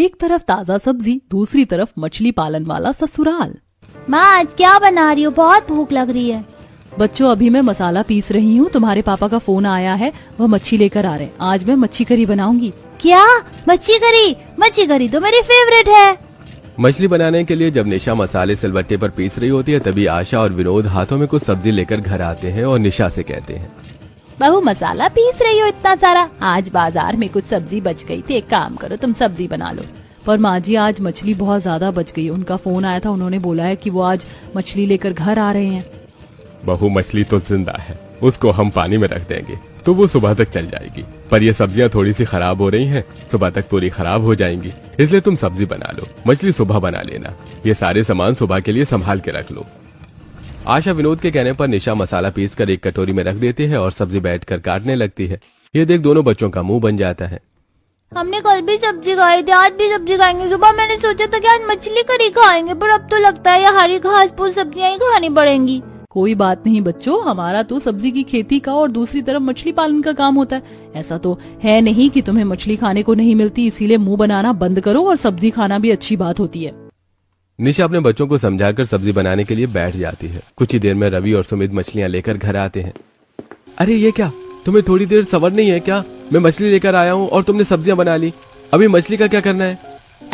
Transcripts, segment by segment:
एक तरफ ताजा सब्जी, दूसरी तरफ मछली पालन वाला ससुराल। माँ आज क्या बना रही हो? बहुत भूख लग रही है। बच्चों अभी मैं मसाला पीस रही हूँ, तुम्हारे पापा का फोन आया है, वह मच्छी लेकर आ रहे हैं। आज मैं मच्छी करी बनाऊंगी। क्या? मच्छी करी? मच्छी करी तो मेरी फेवरेट है। मछली बनाने के लिए जब निशा मसाले सिलबट्टे पर पीस रही होती है तभी आशा और विनोद हाथों में कुछ सब्जी लेकर घर आते हैं और निशा से कहते हैं, बहू मसाला पीस रही हो इतना सारा? आज बाजार में कुछ सब्जी बच गई थी, एक काम करो तुम सब्जी बना लो। पर माँ जी आज मछली बहुत ज्यादा बच गई, उनका फोन आया था, उन्होंने बोला है कि वो आज मछली लेकर घर आ रहे हैं। बहू मछली तो जिंदा है, उसको हम पानी में रख देंगे तो वो सुबह तक चल जाएगी, पर ये सब्जियां थोड़ी सी खराब हो रही हैं, सुबह तक पूरी खराब हो जाएंगी, इसलिए तुम सब्जी बना लो, मछली सुबह बना लेना, ये सारे सामान सुबह के लिए संभाल के रख लो। आशा विनोद के कहने पर निशा मसाला पीस कर एक कटोरी में रख देती है और सब्जी बैठकर काटने लगती है। ये देख दोनों बच्चों का मुंह बन जाता है। हमने कल भी सब्जी खाई थी, आज भी सब्जी खाएंगे। सुबह मैंने सोचा था कि आज मछली करी खाएंगे, पर अब तो लगता है ये हरी घास फूस सब्जियां ही खानी पड़ेंगी। कोई बात नहीं बच्चों, हमारा तो सब्जी की खेती का और दूसरी तरफ मछली पालन का काम होता है। ऐसा तो है नहीं कि तुम्हें मछली खाने को नहीं मिलती, इसीलिए मुंह बनाना बंद करो और सब्जी खाना भी अच्छी बात होती है। निशा अपने बच्चों को समझाकर सब्जी बनाने के लिए बैठ जाती है। कुछ ही देर में रवि और सुमित मछलियां लेकर घर आते हैं। अरे ये क्या, तुम्हें थोड़ी देर सब्र नहीं है क्या? मैं मछली लेकर आया हूँ और तुमने सब्जियां बना ली, अभी मछली का क्या करना है?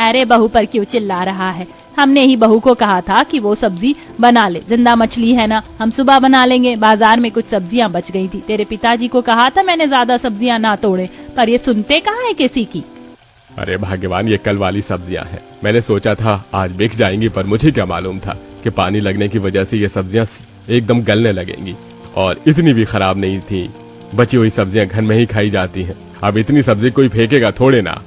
अरे बहू पर क्यों चिल्ला रहा है? हमने ही बहू को कहा था कि वो सब्जी बना ले, जिंदा मछली है ना, हम सुबह बना लेंगे। बाजार में कुछ सब्जियां बच गई थी, तेरे पिताजी को कहा था मैंने ज्यादा सब्जियां ना तोड़े, पर ये सुनते कहाँ है किसी की। अरे भाग्यवान, ये कल वाली सब्जियां हैं, मैंने सोचा था आज बिक जाएंगी, पर मुझे क्या मालूम था कि पानी लगने की वजह से ये सब्जियां एकदम गलने लगेंगी, और इतनी भी खराब नहीं थी। बची हुई सब्जियां घर में ही खाई जाती हैं, अब इतनी सब्जी कोई फेंकेगा थोड़े ना।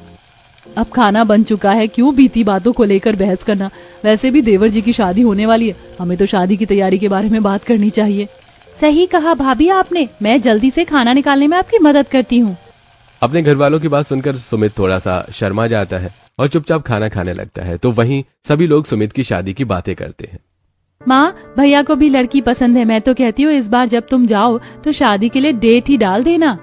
अब खाना बन चुका है, क्यों बीती बातों को लेकर बहस करना? वैसे भी देवर जी की शादी होने वाली है, हमें तो शादी की तैयारी के बारे में बात करनी चाहिए। सही कहा भाभी आपने, मैं जल्दी से खाना निकालने में आपकी मदद करती हूँ। अपने घर वालों की बात सुनकर सुमित थोड़ा सा शर्मा जाता है और चुपचाप खाना खाने लगता है। तो वहीं सभी लोग सुमित की शादी की बातें करते हैं। माँ भैया को भी लड़की पसंद है, मैं तो कहती हूँ इस बार जब तुम जाओ तो शादी के लिए डेट ही डाल देना।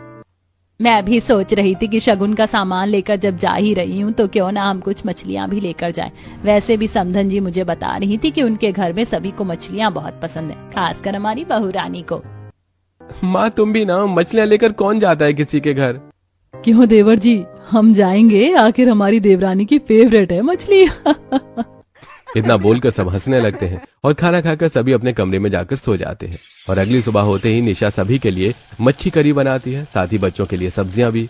मैं भी सोच रही थी कि शगुन का सामान लेकर जब जा ही रही हूँ तो क्यों ना हम कुछ मछलियाँ भी लेकर जाएं। वैसे भी समधन जी मुझे बता रही थी कि उनके घर में सभी को मछलियाँ बहुत पसंद है, खासकर हमारी बहू रानी को। माँ तुम भी ना, मछलियाँ लेकर कौन जाता है किसी के घर? क्यों देवर जी, हम जाएंगे, आखिर हमारी देवरानी की फेवरेट है मछली। इतना बोलकर सब हंसने लगते हैं और खाना खाकर सभी अपने कमरे में जाकर सो जाते हैं। और अगली सुबह होते ही निशा सभी के लिए मच्छी करी बनाती है, साथ ही बच्चों के लिए सब्जियां भी।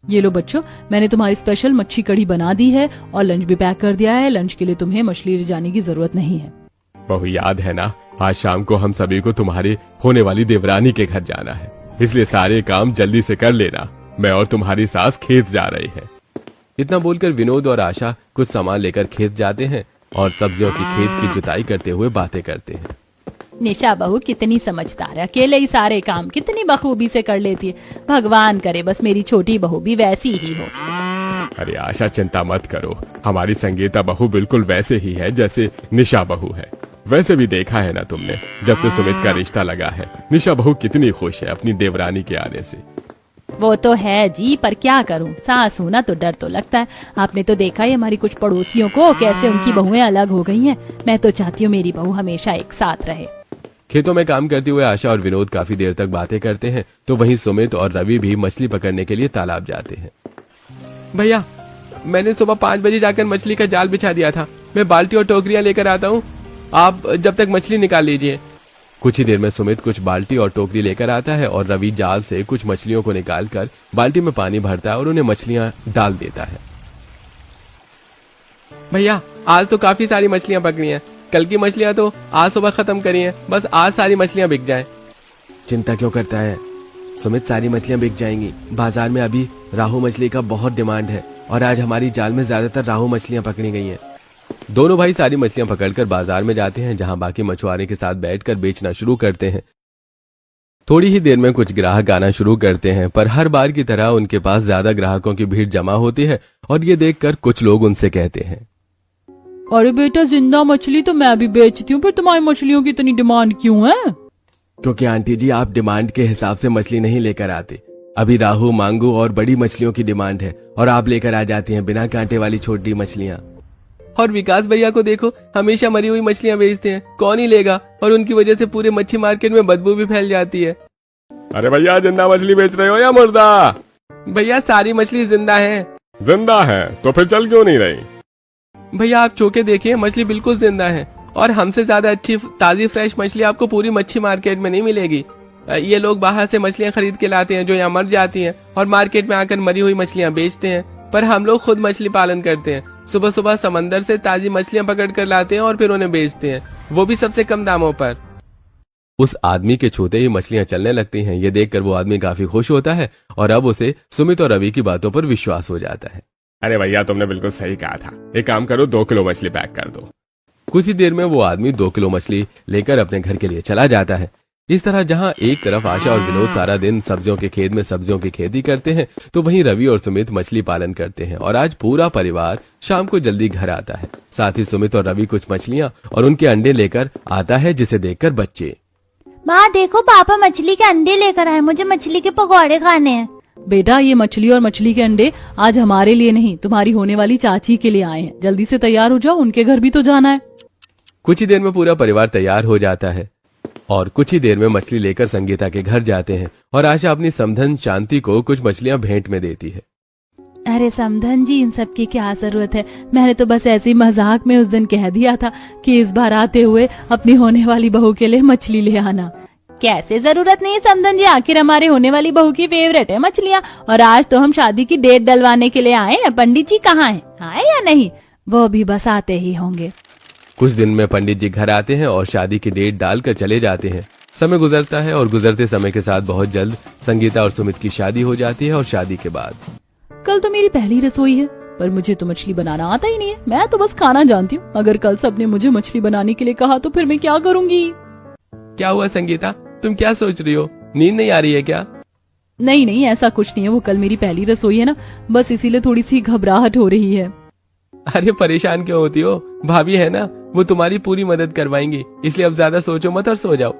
ये लो बच्चों, मैंने तुम्हारी स्पेशल मच्छी कड़ी बना दी है और लंच भी पैक कर दिया है। लंच के लिए तुम्हें मछली ले जाने की जरूरत नहीं है। बहू याद है ना, आज शाम को हम सभी को तुम्हारी होने वाली देवरानी के घर जाना है, इसलिए सारे काम जल्दी से कर लेना। मैं और तुम्हारी सास खेत जा रहे हैं। इतना बोलकर विनोद और आशा कुछ सामान लेकर खेत जाते हैं और सब्जियों की खेत की जुताई करते हुए बातें करते हैं। निशा बहू कितनी समझदार है, अकेले ही सारे काम कितनी बखूबी से कर लेती है। भगवान करे बस मेरी छोटी बहू भी वैसी ही हो। अरे आशा चिंता मत करो, हमारी संगीता बहू बिल्कुल वैसे ही है जैसे निशा बहू है। वैसे भी देखा है ना तुमने, जब से सुमित का रिश्ता लगा है निशा बहू कितनी खुश है अपनी देवरानी के आने से। वो तो है जी, पर क्या करूं, सास हूं ना तो डर तो लगता है। आपने तो देखा है हमारी कुछ पड़ोसियों को, कैसे उनकी बहुएं अलग हो गई हैं। मैं तो चाहती हूँ मेरी बहू हमेशा एक साथ रहे। खेतों में काम करते हुए आशा और विनोद काफी देर तक बातें करते हैं। तो वहीं सुमित और रवि भी मछली पकड़ने के लिए तालाब जाते हैं। भैया मैंने सुबह 5 बजे जाकर मछली का जाल बिछा दिया था, मैं बाल्टी और टोकरियां लेकर आता हूँ, आप जब तक मछली निकाल लीजिए। कुछ ही देर में सुमित कुछ बाल्टी और टोकरी लेकर आता है और रवि जाल से कुछ मछलियों को निकालकर बाल्टी में पानी भरता है और उन्हें मछलियां डाल देता है। भैया आज तो काफी सारी मछलियां पकड़ी हैं, कल की मछलियां तो आज सुबह खत्म करी हैं, बस आज सारी मछलियां बिक जाएं। चिंता क्यों करता है सुमित, सारी मछलियां बिक जाएंगी। बाजार में अभी राहू मछली का बहुत डिमांड है और आज हमारी जाल में ज्यादातर राहू मछलियां पकड़ी गई हैं। दोनों भाई सारी मछलियां पकड़कर बाजार में जाते हैं, जहां बाकी मछुआरे के साथ बैठकर बेचना शुरू करते हैं। थोड़ी ही देर में कुछ ग्राहक आना शुरू करते हैं, पर हर बार की तरह उनके पास ज्यादा ग्राहकों की भीड़ जमा होती है और ये देखकर कुछ लोग उनसे कहते हैं, अरे बेटा जिंदा मछली तो मैं भी बेचती हूँ, पर तुम्हारी मछलियों की इतनी डिमांड क्यों है? क्योंकि आंटी जी आप डिमांड के हिसाब से मछली नहीं लेकर आते, अभी राहू, मांगू और बड़ी मछलियों की डिमांड है और आप लेकर आ जाती हैं बिना कांटे वाली छोटी मछलियाँ। और विकास भैया को देखो, हमेशा मरी हुई मछलियाँ बेचते हैं, कौन ही लेगा, और उनकी वजह से पूरे मच्छी मार्केट में बदबू भी फैल जाती है। अरे भैया, जिंदा मछली बेच रहे हो या मुर्दा? भैया सारी मछली जिंदा है। जिंदा है तो फिर चल क्यों नहीं रही? भैया आप चोके देखिए, मछली बिल्कुल जिंदा है और हमसे ज्यादा अच्छी ताजी फ्रेश मछली आपको पूरी मच्छी मार्केट में नहीं मिलेगी। ये लोग बाहर से मछलियां खरीद के लाते हैं जो यहाँ मर जाती हैं और मार्केट में आकर मरी हुई मछलियां बेचते हैं, पर हम लोग खुद मछली पालन करते हैं। सुबह सुबह समंदर से ताजी मछलियां पकड़ कर लाते हैं और फिर उन्हें बेचते हैं, वो भी सबसे कम दामों पर। उस आदमी के छूते ही मछलियां चलने लगती हैं। ये देखकर वो आदमी काफी खुश होता है और अब उसे सुमित और रवि की बातों पर विश्वास हो जाता है। अरे भैया, तुमने बिल्कुल सही कहा था। एक काम करो, 2 किलो मछली पैक कर दो। कुछ ही देर में वो आदमी 2 किलो मछली लेकर अपने घर के लिए चला जाता है। इस तरह जहां एक तरफ आशा और विनोद सारा दिन सब्जियों के खेत में सब्जियों की खेती करते हैं, तो वहीं रवि और सुमित मछली पालन करते हैं। और आज पूरा परिवार शाम को जल्दी घर आता है। साथ ही सुमित और रवि कुछ मछलियां और उनके अंडे लेकर आता है, जिसे देखकर बच्चे, माँ देखो, पापा मछली के अंडे लेकर आए, मुझे मछली के पकौड़े खाने हैं। बेटा ये मछली और मछली के अंडे आज हमारे लिए नहीं, तुम्हारी होने वाली चाची के लिए आए हैं। जल्दी से तैयार हो जाओ, उनके घर भी तो जाना है। कुछ ही देर में पूरा परिवार तैयार हो जाता है और कुछ ही देर में मछली लेकर संगीता के घर जाते हैं और आशा अपनी समधन शांति को कुछ मछलियां भेंट में देती है। अरे समधन जी, इन सब की क्या जरूरत है, मैंने तो बस ऐसे ही मजाक में उस दिन कह दिया था कि इस बार आते हुए अपनी होने वाली बहू के लिए मछली ले आना। कैसे जरूरत नहीं है समधन जी, आखिर हमारे होने वाली बहू की फेवरेट है मछलियाँ, और आज तो हम शादी की डेट डलवाने के लिए आए हैं। पंडित जी कहाँ हैं, आए या नहीं? वो भी बस आते ही होंगे। कुछ दिन में पंडित जी घर आते हैं और शादी की डेट डालकर चले जाते हैं। समय गुजरता है और गुजरते समय के साथ बहुत जल्द संगीता और सुमित की शादी हो जाती है। और शादी के बाद, कल तो मेरी पहली रसोई है, पर मुझे तो मछली बनाना आता ही नहीं है। मैं तो बस खाना जानती हूँ। अगर कल सबने मुझे मछली बनाने के लिए कहा तो फिर मैं क्या करूँगी? क्या हुआ संगीता, तुम क्या सोच रही हो? नींद नहीं आ रही है क्या? नहीं नहीं, ऐसा कुछ नहीं है। वो कल मेरी पहली रसोई है ना, बस इसीलिए थोड़ी सी घबराहट हो रही है। अरे परेशान क्यों होती हो, भाभी है ना, वो तुम्हारी पूरी मदद करवाएंगी, इसलिए अब ज्यादा सोचो मत और सो जाओ।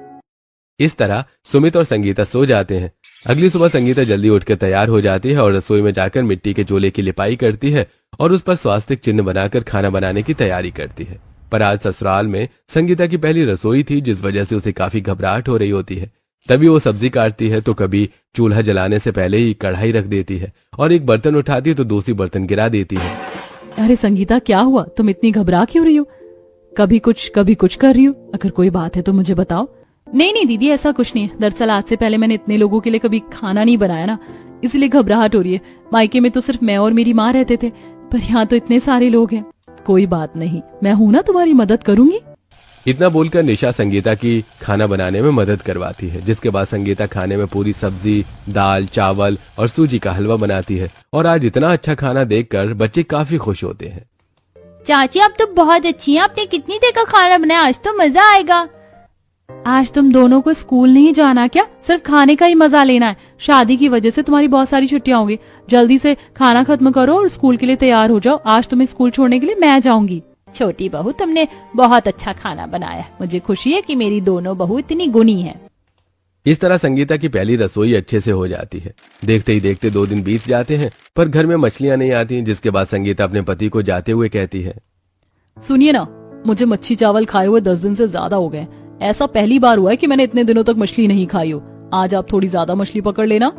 इस तरह सुमित और संगीता सो जाते हैं। अगली सुबह संगीता जल्दी उठकर तैयार हो जाती है और रसोई में जाकर मिट्टी के चूल्हे की लिपाई करती है और उस पर स्वास्तिक चिन्ह बनाकर खाना बनाने की तैयारी करती है। पर आज ससुराल में संगीता की पहली रसोई थी, जिस वजह से उसे काफी घबराहट हो रही होती है। तभी वो सब्जी काटती है तो कभी चूल्हा जलाने से पहले ही कढ़ाई रख देती है और एक बर्तन उठाती है तो दूसरी बर्तन गिरा देती है। अरे संगीता, क्या हुआ? तुम इतनी घबरा क्यों रही हो? कभी कुछ कर रही हो? अगर कोई बात है तो मुझे बताओ। नहीं नहीं दीदी, ऐसा कुछ नहीं है। दरअसल आज से पहले मैंने इतने लोगों के लिए कभी खाना नहीं बनाया ना, इसलिए घबराहट हो रही है। मायके में तो सिर्फ मैं और मेरी माँ रहते थे, पर यहाँ तो इतने सारे लोग हैं। कोई बात नहीं, मैं हूं ना, तुम्हारी मदद करूंगी। इतना बोलकर निशा संगीता की खाना बनाने में मदद करवाती है, जिसके बाद संगीता खाने में पूरी सब्जी, दाल, चावल और सूजी का हलवा बनाती है। और आज इतना अच्छा खाना देखकर बच्चे काफी खुश होते हैं। चाची आप तो बहुत अच्छी हैं, आपने कितनी देर का खाना बनाया, आज तो मजा आएगा। आज तुम दोनों को स्कूल नहीं जाना क्या? सिर्फ खाने का ही मजा लेना है। शादी की वजह से तुम्हारी बहुत सारी छुट्टियां होंगी। जल्दी से खाना खत्म करो और स्कूल के लिए तैयार हो जाओ। आज तुम्हें स्कूल छोड़ने के लिए मैं जाऊंगी। छोटी बहू, तुमने बहुत अच्छा खाना बनाया। मुझे खुशी है कि मेरी दोनों बहू इतनी गुणी हैं। इस तरह संगीता की पहली रसोई अच्छे से हो जाती है। देखते ही देखते 2 दिन बीत जाते हैं, पर घर में मछलियां नहीं आती, जिसके बाद संगीता अपने पति को जाते हुए कहती है, सुनिए ना, मुझे मच्छी चावल खाए हुए 10 दिन से ज्यादा हो गए। ऐसा पहली बार हुआ है कि मैंने इतने दिनों तक मछली नहीं खाई हो। आज आप थोड़ी ज्यादा मछली पकड़ लेना।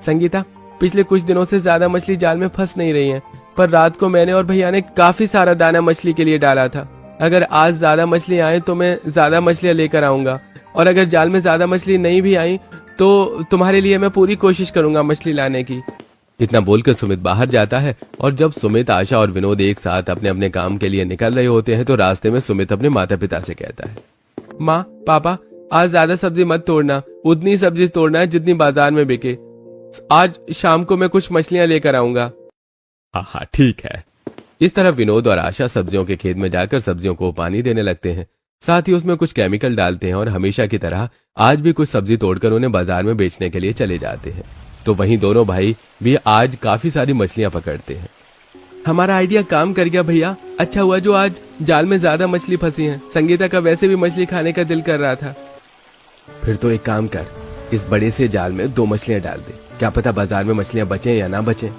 संगीता, पिछले कुछ दिनों से ज्यादा मछली जाल में फंस नहीं रही है, पर रात को मैंने और भैया ने काफी सारा दाना मछली के लिए डाला था। अगर आज ज्यादा मछली आए तो मैं ज्यादा मछलियां लेकर आऊंगा, और अगर जाल में ज्यादा मछली नहीं भी आई तो तुम्हारे लिए मैं पूरी कोशिश करूंगा मछली लाने की। इतना बोलकर सुमित बाहर जाता है और जब सुमित, आशा और विनोद एक साथ अपने अपने काम के लिए निकल रहे होते हैं तो रास्ते में सुमित अपने माता पिता से कहता है, माँ, पापा, आज ज्यादा सब्जी मत तोड़ना, उतनी सब्जी तोड़ना है जितनी बाजार में बिके। आज शाम को मैं कुछ मछलियां लेकर आऊंगा। हाँ ठीक है। इस तरह विनोद और आशा सब्जियों के खेत में जाकर सब्जियों को पानी देने लगते हैं। साथ ही उसमें कुछ केमिकल डालते हैं और हमेशा की तरह आज भी कुछ सब्जी तोड़कर उन्हें बाजार में बेचने के लिए चले जाते हैं। तो वहीं दोनों भाई भी आज काफी सारी मछलियां पकड़ते हैं। हमारा आइडिया काम कर गया भैया, अच्छा हुआ जो आज जाल में ज्यादा मछली फंसी है। संगीता का वैसे भी मछली खाने का दिल कर रहा था। फिर तो एक काम कर, इस बड़े से जाल में 2 मछलियां डाल दे, क्या पता बाजार में मछलियां बचें या ना बचें।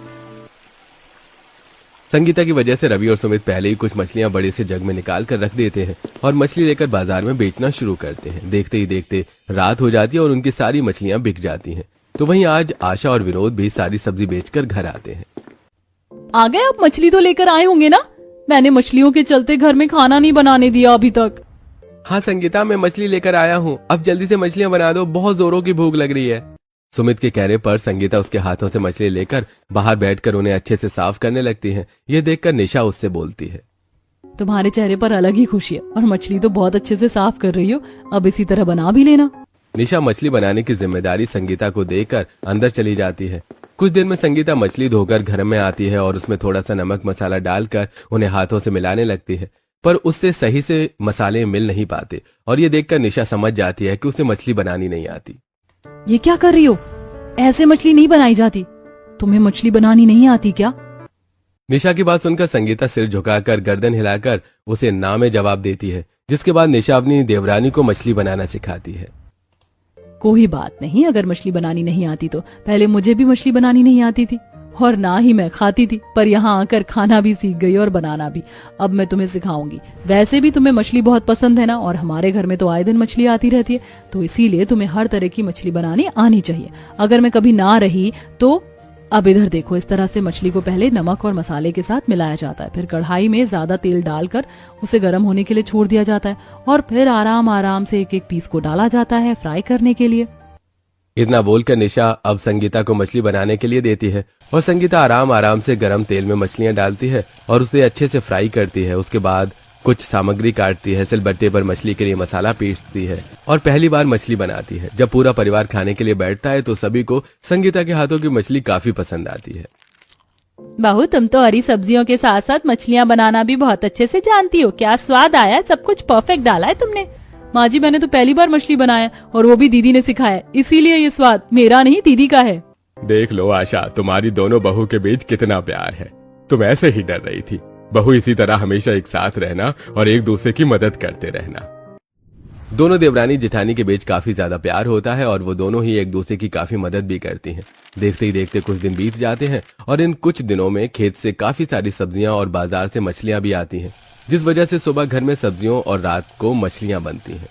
संगीता की वजह से रवि और सुमित पहले ही कुछ मछलियां बड़े से जग में निकाल कर रख देते हैं और मछली लेकर बाजार में बेचना शुरू करते हैं। देखते ही देखते रात हो जाती है और उनकी सारी मछलियां बिक जाती हैं। तो वहीं आज आशा और विनोद भी सारी सब्जी बेचकर घर आते हैं। आ गए आप? मछली तो लेकर आए होंगे ना? मैंने मछलियों के चलते घर में खाना नहीं बनाने दिया अभी तक। हाँ संगीता, मैं मछली लेकर आया हूँ, अब जल्दी से मछलियां बना दो, बहुत जोरों की भूख लग रही है। सुमित के कहने पर संगीता उसके हाथों से मछली लेकर बाहर बैठकर उन्हें अच्छे से साफ करने लगती है। ये देखकर निशा उससे बोलती है, तुम्हारे चेहरे पर अलग ही खुशी है और मछली तो बहुत अच्छे से साफ कर रही हो, अब इसी तरह बना भी लेना। निशा मछली बनाने की जिम्मेदारी संगीता को देकर अंदर चली जाती है। कुछ देर में संगीता मछली धोकर घर में आती है और उसमें थोड़ा सा नमक मसाला डालकर उन्हें हाथों से मिलाने लगती है, पर उससे सही से मसाले मिल नहीं पाते और ये देखकर निशा समझ जाती है कि उसे मछली बनानी नहीं आती। ये क्या कर रही हो? ऐसे मछली नहीं बनाई जाती। तुम्हें मछली बनानी नहीं आती क्या? निशा की बात सुनकर संगीता सिर झुकाकर गर्दन हिलाकर उसे ना में जवाब देती है, जिसके बाद निशा अपनी देवरानी को मछली बनाना सिखाती है। कोई बात नहीं, अगर मछली बनानी नहीं आती तो पहले मुझे भी मछली बनानी नहीं आती थी और ना ही मैं खाती थी, पर यहाँ आकर खाना भी सीख गई और बनाना भी। अब मैं तुम्हें सिखाऊंगी। वैसे भी तुम्हें मछली बहुत पसंद है ना, और हमारे घर में तो आए दिन मछली आती रहती है, तो इसीलिए तुम्हें हर तरह की मछली बनानी आनी चाहिए। अगर मैं कभी ना रही तो अब इधर देखो, इस तरह से मछली को पहले नमक और मसाले के साथ मिलाया जाता है, फिर कढ़ाई में ज्यादा तेल डालकर उसे गर्म होने के लिए छोड़ दिया जाता है और फिर आराम आराम से एक एक पीस को डाला जाता है फ्राई करने के लिए। इतना बोलकर निशा अब संगीता को मछली बनाने के लिए देती है और संगीता आराम आराम से गरम तेल में मछलियां डालती है और उसे अच्छे से फ्राई करती है। उसके बाद कुछ सामग्री काटती है, सिलबट्टे पर मछली के लिए मसाला पीसती है और पहली बार मछली बनाती है। जब पूरा परिवार खाने के लिए बैठता है तो सभी को संगीता के हाथों की मछली काफी पसंद आती है। बहू, तुम तो हरी सब्जियों के साथ साथ मछलियां बनाना भी बहुत अच्छे से जानती हो। क्या स्वाद आया? सब कुछ परफेक्ट डाला है तुमने। माँ जी, मैंने तो पहली बार मछली बनाया और वो भी दीदी ने सिखाया, इसीलिए ये स्वाद मेरा नहीं दीदी का है। देख लो आशा, तुम्हारी दोनों बहू के बीच कितना प्यार है। तुम ऐसे ही डर रही थी। बहू इसी तरह हमेशा एक साथ रहना और एक दूसरे की मदद करते रहना। दोनों देवरानी जेठानी के बीच काफी ज्यादा प्यार होता है और वो दोनों ही एक दूसरे की काफी मदद भी करती हैं। देखते ही देखते कुछ दिन बीत जाते हैं और इन कुछ दिनों में खेत से काफी सारी सब्जियां और बाजार से मछलियां भी आती हैं, जिस वजह से सुबह घर में सब्जियों और रात को मछलियां बनती हैं।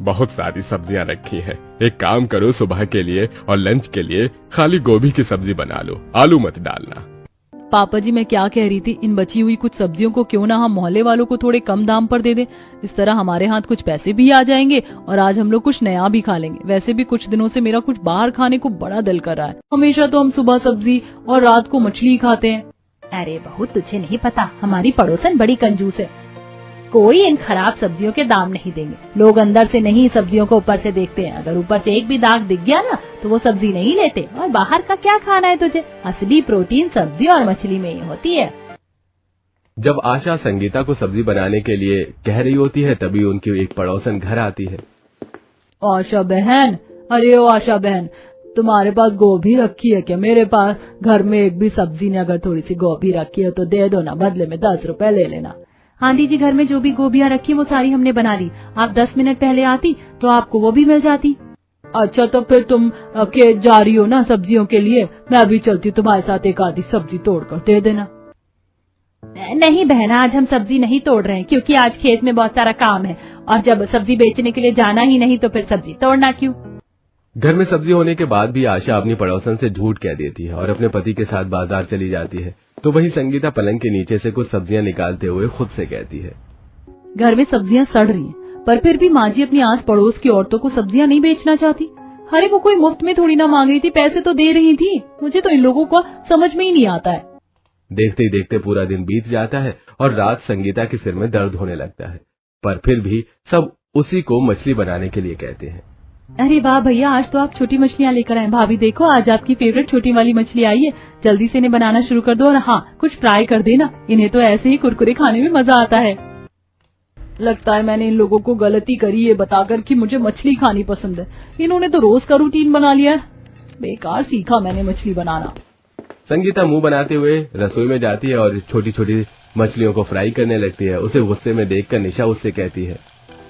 बहुत सारी सब्जियां रखी हैं। एक काम करो, सुबह के लिए और लंच के लिए खाली गोभी की सब्जी बना लो, आलू मत डालना। पापा जी, मैं क्या कह रही थी, इन बची हुई कुछ सब्जियों को क्यों ना हम मोहल्ले वालों को थोड़े कम दाम पर दे दें। इस तरह हमारे हाथ कुछ पैसे भी आ जाएंगे और आज हम लोग कुछ नया भी खा लेंगे। वैसे भी कुछ दिनों से मेरा कुछ बाहर खाने को बड़ा दिल कर रहा है। हमेशा तो हम सुबह सब्जी और रात को मछली खाते हैं। अरे बहू, तुझे नहीं पता, हमारी पड़ोसन बड़ी कंजूस है। कोई इन खराब सब्जियों के दाम नहीं देंगे। लोग अंदर से नहीं, सब्जियों को ऊपर से देखते हैं। अगर ऊपर से एक भी दाग दिख गया ना तो वो सब्जी नहीं लेते। और बाहर का क्या खाना है तुझे? असली प्रोटीन सब्जी और मछली में ही होती है। जब आशा संगीता को सब्जी बनाने के लिए कह रही होती है तभी उनकी एक पड़ोसन घर आती है। आशा बहन, अरे ओ आशा बहन, तुम्हारे पास गोभी रखी है क्या? मेरे पास घर में एक भी सब्जी ने अगर थोड़ी सी गोभी रखी है तो दे दो ना, बदले में 10 रुपए ले लेना। हाँ दीदी, घर में जो भी गोभियाँ रखी वो सारी हमने बना ली। आप 10 मिनट पहले आती तो आपको वो भी मिल जाती। अच्छा, तो फिर तुम खेत जा रही हो ना सब्जियों के लिए, मैं अभी चलती तुम्हारे साथ, एक आधी सब्जी तोड़ कर दे देना। नहीं बहन, आज हम सब्जी नहीं तोड़ रहे हैं क्योंकि आज खेत में बहुत सारा काम है और जब सब्जी बेचने के लिए जाना ही नहीं तो फिर सब्जी तोड़ना क्यों। घर में सब्जी होने के बाद भी आशा अपनी पड़ोसन से झूठ कह देती है और अपने पति के साथ बाजार चली जाती है। तो वहीं संगीता पलंग के नीचे से कुछ सब्जियां निकालते हुए खुद से कहती है, घर में सब्जियां सड़ रही हैं, पर फिर भी माँ जी अपनी आस पड़ोस की औरतों को सब्जियां नहीं बेचना चाहती। अरे वो कोई मुफ्त में थोड़ी ना मांग रही थी, पैसे तो दे रही थी। मुझे तो इन लोगों को समझ में ही नहीं आता है। देखते ही देखते पूरा दिन बीत जाता है और रात संगीता के सिर में दर्द होने लगता है, पर फिर भी सब उसी को मछली बनाने के लिए कहते हैं। अरे वाह भैया, आज तो आप छोटी मछलियाँ लेकर आए। भाभी देखो, आज आपकी फेवरेट छोटी वाली मछली आई है, जल्दी से इन्हें बनाना शुरू कर दो और हाँ, कुछ फ्राई कर देना। इन्हें तो ऐसे ही कुरकुरे खाने में मजा आता है। लगता है मैंने इन लोगों को गलती करी है बताकर कि मुझे मछली खानी पसंद है। इन्होंने तो रोज का रूटीन बना लिया है। बेकार सीखा मैंने मछली बनाना। संगीता मुंह बनाते हुए रसोई में जाती है और छोटी छोटी मछलियों को फ्राई करने लगती है। उसे गुस्से में देखकर निशा उससे कहती है,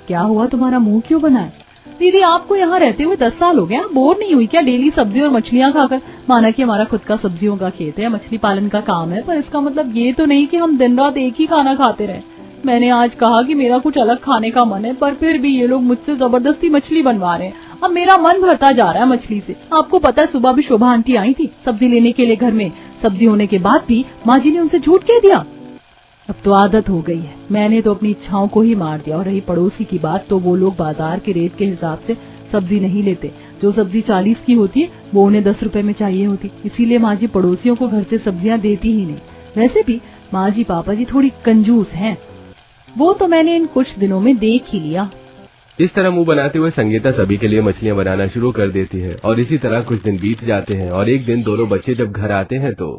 क्या हुआ, तुम्हारा मुंह क्यों बना है? दीदी आपको यहाँ रहते हुए 10 साल हो गए, आप बोर नहीं हुई क्या डेली सब्जी और मछलियाँ खाकर? माना कि हमारा खुद का सब्जियों का खेत है, मछली पालन का काम है, पर इसका मतलब ये तो नहीं कि हम दिन रात एक ही खाना खाते रहे। मैंने आज कहा कि मेरा कुछ अलग खाने का मन है, पर फिर भी ये लोग मुझसे जबरदस्ती मछली बनवा रहे हैं। अब मेरा मन भरता जा रहा है मछली से। आपको पता है सुबह भी शोभा आंटी आई थी सब्जी लेने के लिए घर में। सब्जी होने के बाद भी माँ जी ने उनसे झूठ कह दिया। अब तो आदत हो गई है, मैंने तो अपनी इच्छाओं को ही मार दिया। और रही पड़ोसी की बात, तो वो लोग बाजार के रेट के हिसाब से सब्जी नहीं लेते। जो सब्जी 40 की होती है वो उन्हें 10 रुपए में चाहिए होती, इसीलिए माँ जी पड़ोसियों को घर से सब्जियां देती ही नहीं। वैसे भी माँ जी पापा जी थोड़ी कंजूस हैं, वो तो मैंने इन कुछ दिनों में देख ही लिया। इस तरह मुंह बनाते हुए संगीता सभी के लिए मछलियां बनाना शुरू कर देती है और इसी तरह कुछ दिन बीत जाते हैं। और एक दिन दोनों बच्चे जब घर आते हैं तो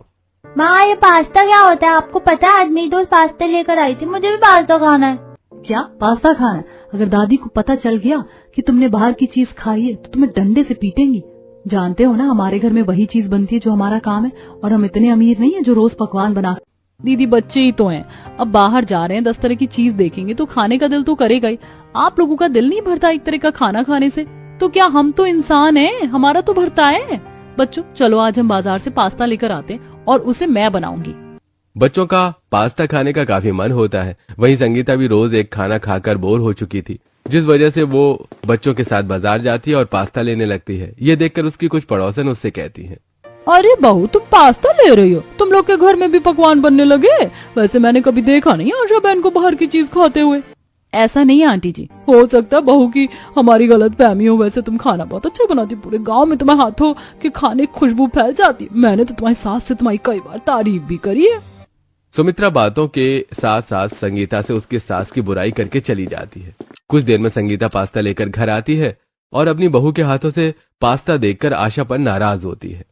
माँ ये पास्ता क्या होता है? आपको पता है आज मेरी दोस्त पास्ता लेकर आई थी, मुझे भी पास्ता खाना है। क्या पास्ता खाना है? अगर दादी को पता चल गया कि तुमने बाहर की चीज खाई है तो तुम्हें डंडे से पीटेंगी। जानते हो ना हमारे घर में वही चीज बनती है जो हमारा काम है, और हम इतने अमीर नहीं है जो रोज पकवान बना। दीदी बच्चे ही तो हैं, अब बाहर जा रहे हैं 10 तरह की चीज देखेंगे तो खाने का दिल तो करेगा ही। आप लोगों का दिल नहीं भरता एक तरह का खाना खाने से? तो क्या हम तो इंसान हैं, हमारा तो भरता है। बच्चों चलो आज हम बाजार से पास्ता लेकर आते हैं और उसे मैं बनाऊंगी। बच्चों का पास्ता खाने का काफी मन होता है। वहीं संगीता भी रोज एक खाना खाकर बोर हो चुकी थी, जिस वजह से वो बच्चों के साथ बाजार जाती है और पास्ता लेने लगती है। ये देखकर उसकी कुछ पड़ोसन उससे कहती हैं, अरे बहू तुम पास्ता ले रही हो? तुम लोग के घर में भी पकवान बनने लगे? वैसे मैंने कभी देखा नहीं आशा बहन को बाहर की चीज खाते हुए। ऐसा नहीं है आंटी जी, हो सकता है बहू की हमारी गलत फहमी हो। वैसे तुम खाना बहुत अच्छा बनाती, पूरे गांव में तुम्हारे हाथों के खाने की खुशबू फैल जाती। मैंने तो तुम्हारी सास से तुम्हारी कई बार तारीफ भी करी है। सुमित्रा बातों के साथ साथ संगीता से उसकी सास की बुराई करके चली जाती है। कुछ देर में संगीता पास्ता लेकर घर आती है और अपनी बहू के हाथों से पास्ता देखकर आशा पर नाराज होती है।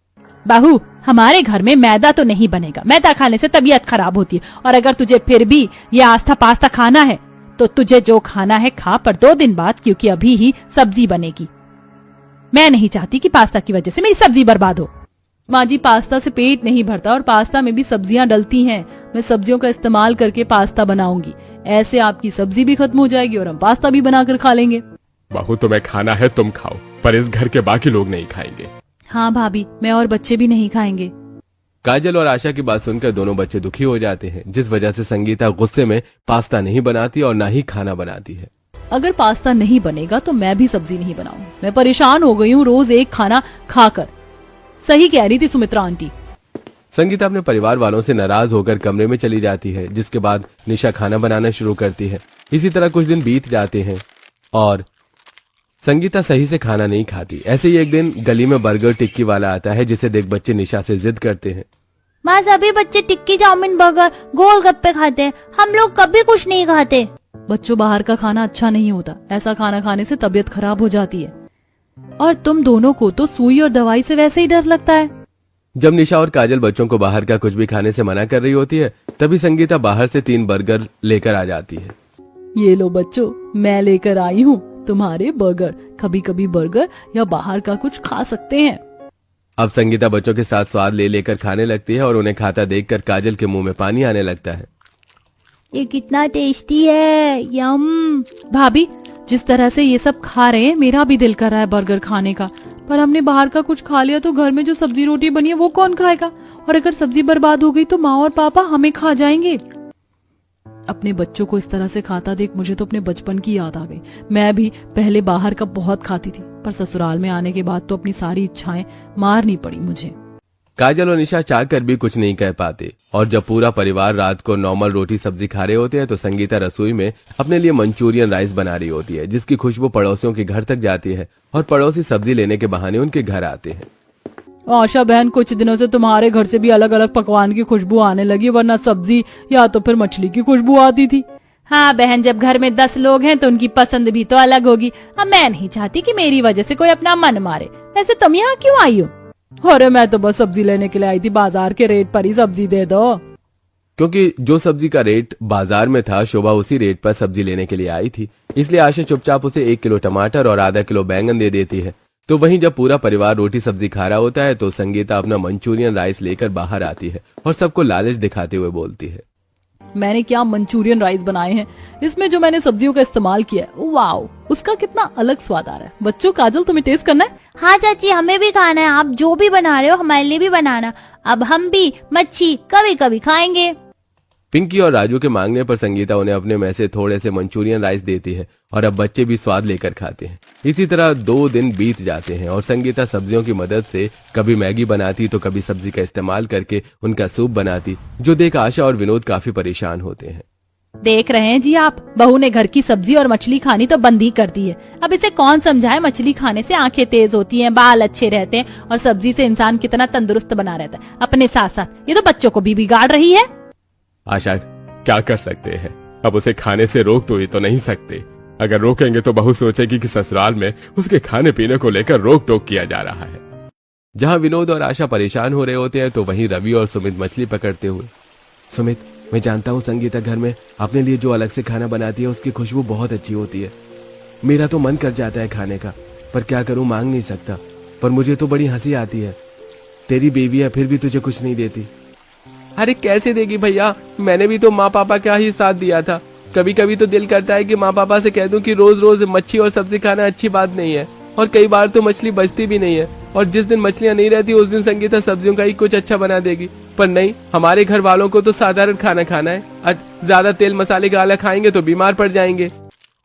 बहू हमारे घर में मैदा तो नहीं बनेगा, मैदा खाने से तबीयत खराब होती है। और अगर तुझे फिर भी ये आस्था पास्ता खाना है तो तुझे जो खाना है खा, पर 2 दिन बाद, क्योंकि अभी ही सब्जी बनेगी। मैं नहीं चाहती कि पास्ता की वजह से मेरी सब्जी बर्बाद हो। माँ जी पास्ता से पेट नहीं भरता और पास्ता में भी सब्जियां डलती हैं। मैं सब्जियों का इस्तेमाल करके पास्ता बनाऊंगी, ऐसे आपकी सब्जी भी खत्म हो जाएगी और हम पास्ता भी बनाकर खा लेंगे। बहू तुम्हें खाना है तुम खाओ, पर इस घर के बाकी लोग नहीं खाएंगे। हाँ भाभी, मैं और बच्चे भी नहीं खाएंगे। काजल और आशा की बात सुनकर दोनों बच्चे दुखी हो जाते हैं, जिस वजह से संगीता गुस्से में पास्ता नहीं बनाती और ना ही खाना बनाती है। अगर पास्ता नहीं बनेगा तो मैं भी सब्जी नहीं बनाऊंगी। मैं परेशान हो गई हूँ रोज एक खाना खाकर। सही कह रही थी सुमित्रा आंटी। संगीता अपने परिवार वालों से नाराज होकर कमरे में चली जाती है, जिसके बाद निशा खाना बनाना शुरू करती है। इसी तरह कुछ दिन बीत जाते हैं और संगीता सही से खाना नहीं खाती। ऐसे ही एक दिन गली में बर्गर टिक्की वाला आता है, जिसे देख बच्चे निशा से जिद करते हैं। माँ सभी बच्चे टिक्की चाउमीन बर्गर गोलगप्पे खाते हैं, हम लोग कभी कुछ नहीं खाते। बच्चों बाहर का खाना अच्छा नहीं होता, ऐसा खाना खाने से तबीयत खराब हो जाती है। और तुम दोनों को तो सुई और दवाई से वैसे ही डर लगता है। जब निशा और काजल बच्चों को बाहर का कुछ भी खाने से मना कर रही होती है, तभी संगीता बाहर से 3 बर्गर लेकर आ जाती है। ये लो बच्चों, मैं लेकर आई हूँ तुम्हारे बर्गर। कभी कभी बर्गर या बाहर का कुछ खा सकते हैं। अब संगीता बच्चों के साथ स्वाद ले लेकर खाने लगती है और उन्हें खाता देखकर काजल के मुंह में पानी आने लगता है। ये कितना टेस्टी है, यम। भाभी जिस तरह से ये सब खा रहे हैं मेरा भी दिल कर रहा है बर्गर खाने का, पर हमने बाहर का कुछ खा लिया तो घर में जो सब्जी रोटी बनी है वो कौन खाएगा? और अगर सब्जी बर्बाद हो गई तो माँ और पापा हमें खा जाएंगे। अपने बच्चों को इस तरह से खाता देख मुझे तो अपने बचपन की याद आ गई। मैं भी पहले बाहर का बहुत खाती थी, पर ससुराल में आने के बाद तो अपनी सारी इच्छाएं मारनी पड़ी मुझे। काजल और निशा चाहकर भी कुछ नहीं कह पाते और जब पूरा परिवार रात को नॉर्मल रोटी सब्जी खा रहे होते हैं तो संगीता रसोई में अपने लिए मंचूरियन राइस बना रही होती है, जिसकी खुशबू पड़ोसियों के घर तक जाती है और पड़ोसी सब्जी लेने के बहाने उनके घर आते हैं। आशा बहन कुछ दिनों से तुम्हारे घर से भी अलग अलग पकवान की खुशबू आने लगी, वरना सब्जी या तो फिर मछली की खुशबू आती थी। हाँ बहन, जब घर में 10 लोग हैं तो उनकी पसंद भी तो अलग होगी। अब मैं नहीं चाहती कि मेरी वजह से कोई अपना मन मारे। वैसे तुम यहाँ क्यों आई हो? अरे मैं तो बस सब्जी लेने के लिए आई थी, बाजार के रेट पर ही सब्जी दे दो। क्योंकि जो सब्जी का रेट बाजार में था शोभा उसी रेट पर सब्जी लेने के लिए आई थी, इसलिए आशा चुपचाप उसे 1 किलो टमाटर और आधा किलो बैंगन दे देती है। तो वहीं जब पूरा परिवार रोटी सब्जी खा रहा होता है तो संगीता अपना मंचूरियन राइस लेकर बाहर आती है और सबको लालच दिखाते हुए बोलती है, मैंने क्या मंचूरियन राइस बनाए हैं, इसमें जो मैंने सब्जियों का इस्तेमाल किया है वाओ, उसका कितना अलग स्वाद आ रहा है। बच्चों, काजल तुम्हें टेस्ट करना है? हाँ चाची, हमें भी खाना है। आप जो भी बना रहे हो हमारे लिए भी बनाना। अब हम भी मच्छी कभी कभी खाएंगे। पिंकी और राजू के मांगने पर संगीता उन्हें अपने में से थोड़े से मंचूरियन राइस देती है और अब बच्चे भी स्वाद लेकर खाते हैं। इसी तरह 2 दिन बीत जाते हैं और संगीता सब्जियों की मदद से कभी मैगी बनाती तो कभी सब्जी का इस्तेमाल करके उनका सूप बनाती, जो देख आशा और विनोद काफी परेशान होते हैं। देख रहे हैं जी आप, बहू ने घर की सब्जी और मछली खानी तो बंद ही कर दी है। अब इसे कौन समझाए, मछली खाने से आंखें तेज होती हैं, बाल अच्छे रहते हैं और सब्जी से इंसान कितना तंदुरुस्त बना रहता है। अपने साथ साथ ये तो बच्चों को भी बिगाड़ रही है। आशा, क्या कर सकते हैं? अब उसे खाने से रोक तो ही तो नहीं सकते। अगर रोकेंगे तो बहू सोचेगी कि ससुराल में उसके खाने पीने को लेकर रोक टोक किया जा रहा है। जहां विनोद और आशा परेशान हो रहे होते हैं तो वहीं रवि और सुमित मछली पकड़ते हुए, सुमित, मैं जानता हूँ संगीता घर में अपने लिए जो अलग से खाना बनाती है उसकी खुशबू बहुत अच्छी होती है। मेरा तो मन कर जाता है खाने का, पर क्या करूँ, मांग नहीं सकता। पर मुझे तो बड़ी हंसी आती है। तेरी बेबी है फिर भी तुझे कुछ नहीं देती। अरे कैसे देगी भैया, मैंने भी तो माँ पापा का ही साथ दिया था। कभी कभी तो दिल करता है कि माँ पापा से कह दूं कि रोज रोज मच्छी और सब्जी खाना अच्छी बात नहीं है, और कई बार तो मछली बचती भी नहीं है, और जिस दिन मछलियाँ नहीं रहती उस दिन संगीता सब्जियों का ही कुछ अच्छा बना देगी। पर नहीं, हमारे घर वालों को तो साधारण खाना खाना है। ज्यादा तेल मसाले गाला खाएंगे तो बीमार पड़ जाएंगे।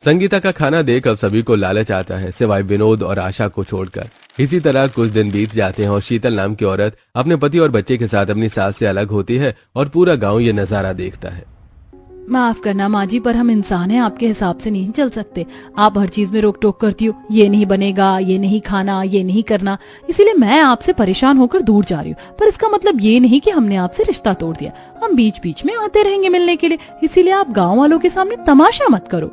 संगीता का खाना देख अब सभी को लालच आता है, सिवाय विनोद और आशा को छोड़कर। इसी तरह कुछ दिन बीत जाते हैं और शीतल नाम की औरत अपने पति और बच्चे के साथ अपनी सास से अलग होती है और पूरा गांव ये नजारा देखता है। माफ करना माँ जी, पर हम इंसान हैं, आपके हिसाब से नहीं चल सकते। आप हर चीज में रोक टोक करती हो, ये नहीं बनेगा, ये नहीं खाना, ये नहीं करना, इसीलिए मैं आपसे परेशान होकर दूर जा रही हूँ। पर इसका मतलब ये नहीं कि हमने आपसे रिश्ता तोड़ दिया। हम बीच बीच में आते रहेंगे मिलने के लिए, इसीलिए आप गाँव वालों के सामने तमाशा मत करो।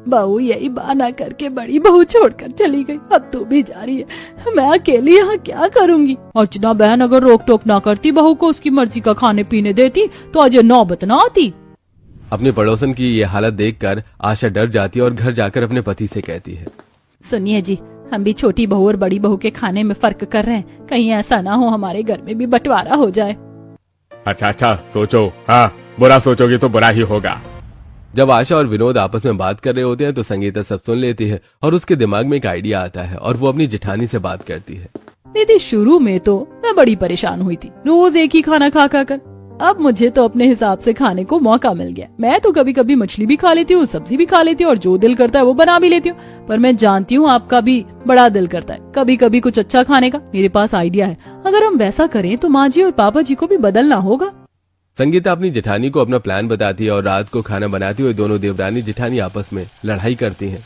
बहू यही बहाना करके बड़ी बहू छोड़कर चली गई, अब तू भी जा रही है। मैं अकेली यहाँ क्या करूँगी? अर्चना बहन अगर रोक टोक ना करती, बहू को उसकी मर्जी का खाने पीने देती, तो आज ये नौबत ना आती। अपने पड़ोसन की ये हालत देखकर आशा डर जाती है और घर जाकर अपने पति से कहती है, सुनिए जी, हम भी छोटी बहू और बड़ी बहू के खाने में फर्क कर रहे हैं, कहीं ऐसा ना हो हमारे घर में भी बंटवारा हो जाए। अच्छा सोचो, हाँ, बुरा सोचोगे तो बुरा ही होगा। जब आशा और विनोद आपस में बात कर रहे होते हैं तो संगीता सब सुन लेती है और उसके दिमाग में एक आइडिया आता है और वो अपनी जेठानी से बात करती है। दीदी, शुरू में तो मैं बड़ी परेशान हुई थी, रोज एक ही खाना खा कर। अब मुझे तो अपने हिसाब से खाने को मौका मिल गया। मैं तो कभी कभी मछली भी खा लेती हूँ, सब्जी भी खा लेती हूँ और जो दिल करता है वो बना भी लेती हूँ। पर मैं जानती हूँ आपका भी बड़ा दिल करता है कभी कभी कुछ अच्छा खाने का। मेरे पास आइडिया है, अगर हम वैसा करें तो माँ जी और पापा जी को भी बदलना होगा। संगीता अपनी जेठानी को अपना प्लान बताती है और रात को खाना बनाती हुए दोनों देवरानी जेठानी आपस में लड़ाई करती हैं।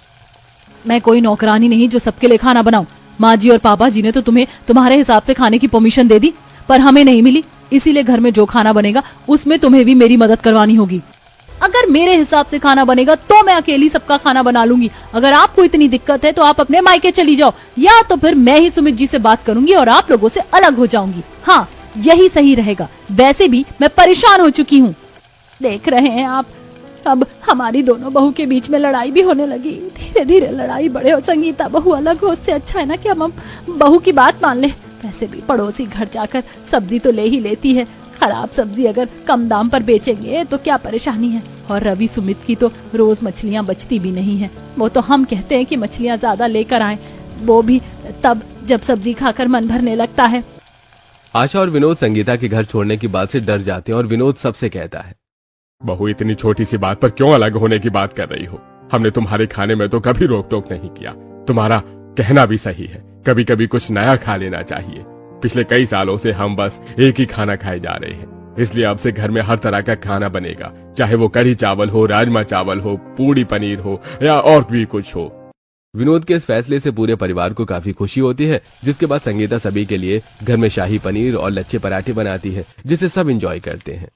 मैं कोई नौकरानी नहीं जो सबके लिए खाना बनाऊं। माँ जी और पापा जी ने तो तुम्हें तुम्हारे हिसाब से खाने की परमिशन दे दी, पर हमें नहीं मिली, इसीलिए घर में जो खाना बनेगा उसमें तुम्हें भी मेरी मदद करवानी होगी। अगर मेरे हिसाब से खाना बनेगा तो मैं अकेली सबका खाना बना लूंगी। अगर आपको इतनी दिक्कत है तो आप अपने मायके चली जाओ, या तो फिर मैं ही सुमित जी से बात करूंगी और आप लोगों से अलग हो जाऊंगी। हाँ, यही सही रहेगा। वैसे भी मैं परेशान हो चुकी हूँ। देख रहे हैं आप, अब हमारी दोनों बहू के बीच में लड़ाई भी होने लगी। धीरे धीरे लड़ाई बढ़े और संगीता बहू अलग हो, उससे अच्छा है ना कि हम बहू की बात मान ले। वैसे भी पड़ोसी घर जाकर सब्जी तो ले ही लेती है, खराब सब्जी अगर कम दाम पर बेचेंगे तो क्या परेशानी है। और रवि सुमित की तो रोज मछलियाँ बचती भी नहीं है। वो तो हम कहते हैं कि मछलियाँ ज्यादा लेकर आए, वो भी तब जब सब्जी खाकर मन भरने लगता है। आशा और विनोद संगीता के घर छोड़ने की बात से डर जाते हैं और विनोद सबसे कहता है, बहू, इतनी छोटी सी बात पर क्यों अलग होने की बात कर रही हो? हमने तुम्हारे खाने में तो कभी रोक टोक नहीं किया। तुम्हारा कहना भी सही है, कभी कभी कुछ नया खा लेना चाहिए। पिछले कई सालों से हम बस एक ही खाना खाए जा रहे हैं, इसलिए अब से घर में हर तरह का खाना बनेगा, चाहे वो कढ़ी चावल हो, राजमा चावल हो, पूड़ी पनीर हो या और भी कुछ हो। विनोद के इस फैसले से पूरे परिवार को काफी खुशी होती है, जिसके बाद संगीता सभी के लिए घर में शाही पनीर और लच्छे पराठे बनाती है, जिसे सब एंजॉय करते हैं।